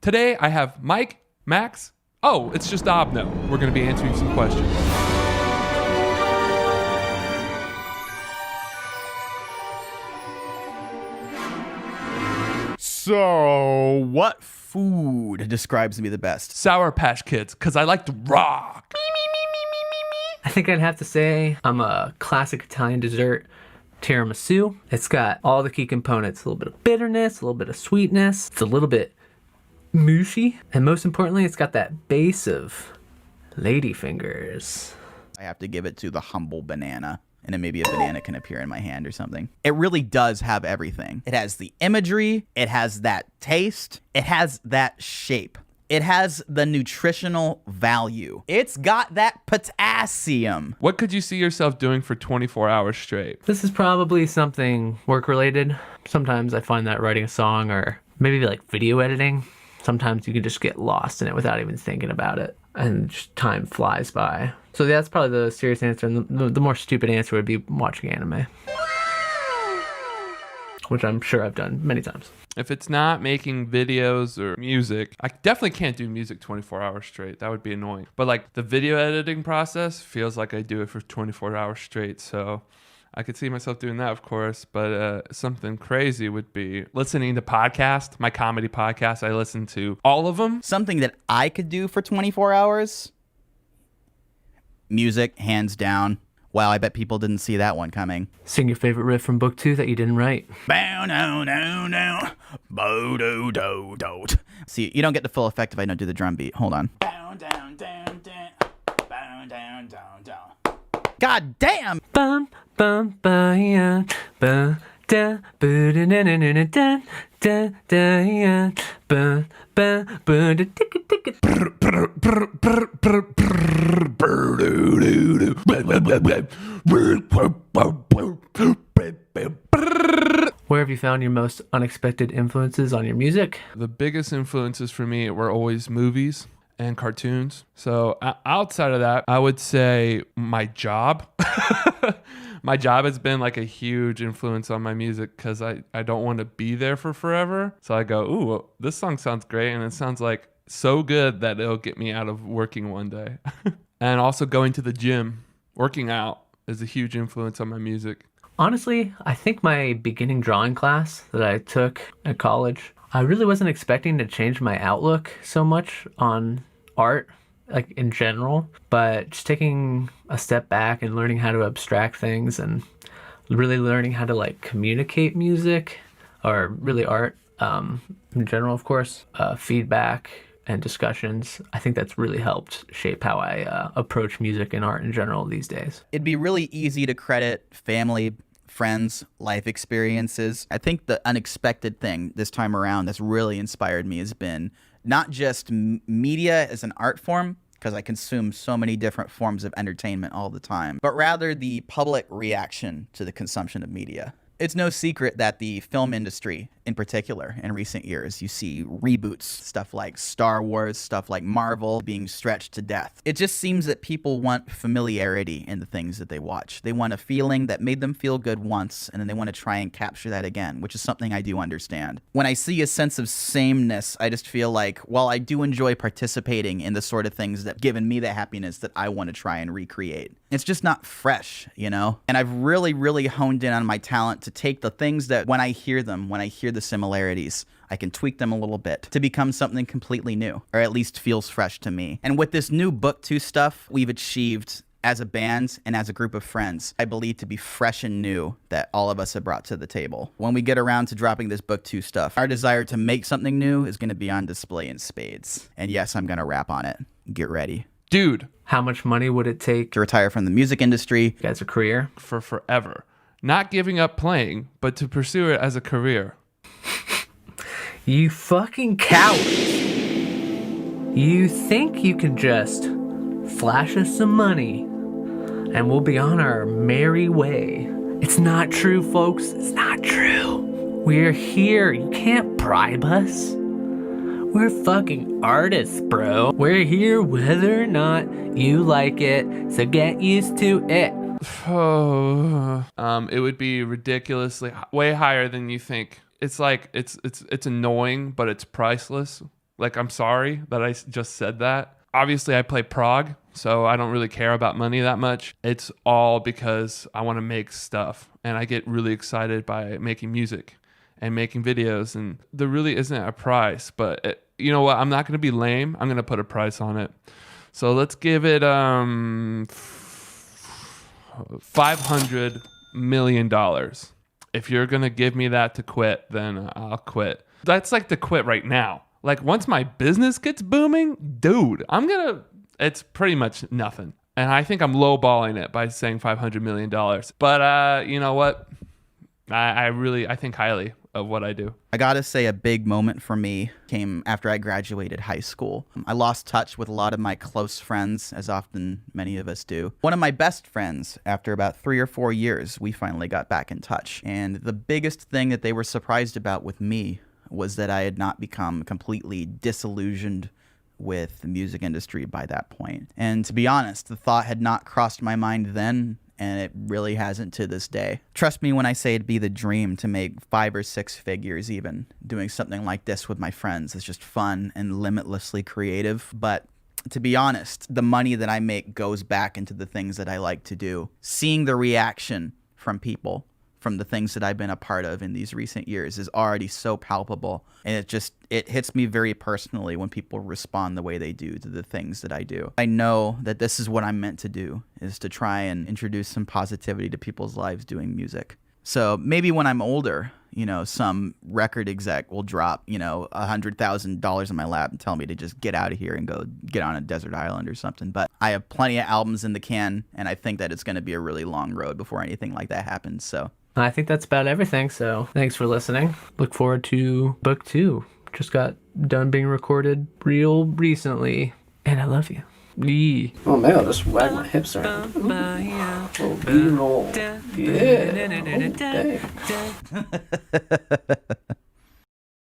Today I have Mike, Max. Oh, it's just ObNO. We're going to be answering some questions. So, what food describes me the best? Sour Patch Kids, because I like to rock. I think I'd have to say I'm a classic Italian dessert, tiramisu. It's got all the key components, a little bit of bitterness, a little bit of sweetness. It's a little bit mushy. And most importantly, it's got that base of ladyfingers. I have to give it to the humble banana. And then maybe a banana can appear in my hand or something. It really does have everything. It has the imagery. It has that taste. It has that shape. It has the nutritional value. It's got that potassium. What could you see yourself doing for 24 hours straight? This is probably something work-related. Sometimes I find that writing a song or maybe like video editing, sometimes you can just get lost in it without even thinking about it. And just time flies by. So that's probably the serious answer. And the more stupid answer would be watching anime. Which I'm sure I've done many times. If it's not making videos or music, I definitely can't do music 24 hours straight. That would be annoying. But like the video editing process feels like I do it for 24 hours straight. So I could see myself doing that, of course. But something crazy would be listening to podcasts, my comedy podcast. I listen to all of them. Something that I could do for 24 hours. Music, hands down. Wow, I bet people didn't see that one coming. Sing your favorite riff from book 2 that you didn't write. Bow, no, no, no. Bo, do, do, do. See, you don't get the full effect if I don't do the drum beat. Hold on. Bow, down, down, down. Bow, down, down, down. God damn! Bum, bum, ba, ya, ba, da, ba, da, na, na, na, na, da, da, da, ya, ba, ba, ba, da, ticka, ticka. Where have you found your most unexpected influences on your music? The biggest influences for me were always movies and cartoons. So outside of that, I would say my job. My job has been like a huge influence on my music because I don't want to be there for forever. So I go, ooh, this song sounds great. And it sounds like so good that it'll get me out of working one day. And also going to the gym, working out is a huge influence on my music. Honestly, I think my beginning drawing class that I took at college, I really wasn't expecting to change my outlook so much on art, like in general, but just taking a step back and learning how to abstract things and really learning how to like communicate music or really art in general, of course, feedback and discussions. I think that's really helped shape how I approach music and art in general these days. It'd be really easy to credit family, friends, life experiences. I think the unexpected thing this time around that's really inspired me has been not just media as an art form, because I consume so many different forms of entertainment all the time, but rather the public reaction to the consumption of media. It's no secret that the film industry, in particular, in recent years, you see reboots, stuff like Star Wars, stuff like Marvel being stretched to death. It just seems that people want familiarity in the things that they watch. They want a feeling that made them feel good once, and then they want to try and capture that again, which is something I do understand. When I see a sense of sameness, I just feel like, while I do enjoy participating in the sort of things that given me the happiness that I want to try and recreate, it's just not fresh, you know? And I've really, really honed in on my talent to take the things that when I hear them, when I hear the similarities, I can tweak them a little bit to become something completely new, or at least feels fresh to me. And with this new Book 2 stuff, we've achieved as a band and as a group of friends, I believe to be fresh and new that all of us have brought to the table. When we get around to dropping this Book 2 stuff, our desire to make something new is going to be on display in spades. And yes, I'm going to rap on it. Get ready. Dude, How much money would it take To retire from the music industry. as a career? for forever. Not giving up playing, but to pursue it as a career. You fucking coward. You think you can just flash us some money and we'll be on our merry way. It's not true, folks. It's not true. We're here. You can't bribe us. We're fucking artists, bro. We're here whether or not you like it, so get used to it. It would be ridiculously way higher than you think. It's like it's annoying, but it's priceless. Like, I'm sorry that I just said that. Obviously, I play prog, so I don't really care about money that much. It's all because I want to make stuff, and I get really excited by making music and making videos, and there really isn't a price. But you know what? I'm not going to be lame. I'm going to put a price on it. So let's give it $500 million. If you're going to give me that to quit, then I'll quit. That's like to quit right now. Like, once my business gets booming, dude, it's pretty much nothing. And I think I'm lowballing it by saying $500 million. But you know what? I think highly of what I do. I gotta say, a big moment for me came after I graduated high school. I lost touch with a lot of my close friends, as often many of us do. One of my best friends, after about 3 or 4 years, we finally got back in touch. And the biggest thing that they were surprised about with me was that I had not become completely disillusioned with the music industry by that point. And to be honest, the thought had not crossed my mind then, and it really hasn't to this day. Trust me when I say it'd be the dream to make 5 or 6 figures even, doing something like this with my friends. It's just fun and limitlessly creative. But to be honest, the money that I make goes back into the things that I like to do. Seeing the reaction from people from the things that I've been a part of in these recent years is already so palpable. And it hits me very personally when people respond the way they do to the things that I do. I know that this is what I'm meant to do, is to try and introduce some positivity to people's lives doing music. So maybe when I'm older, some record exec will drop, $100,000 in my lap and tell me to just get out of here and go get on a desert island or something. But I have plenty of albums in the can, and I think that it's going to be a really long road before anything like that happens. So I think that's about everything. So thanks for listening. Look forward to book 2. Just got done being recorded real recently. And I love you. Yee. Oh man, I'll just wag my hips around. Oh, B-roll. Yeah. Oh, dang.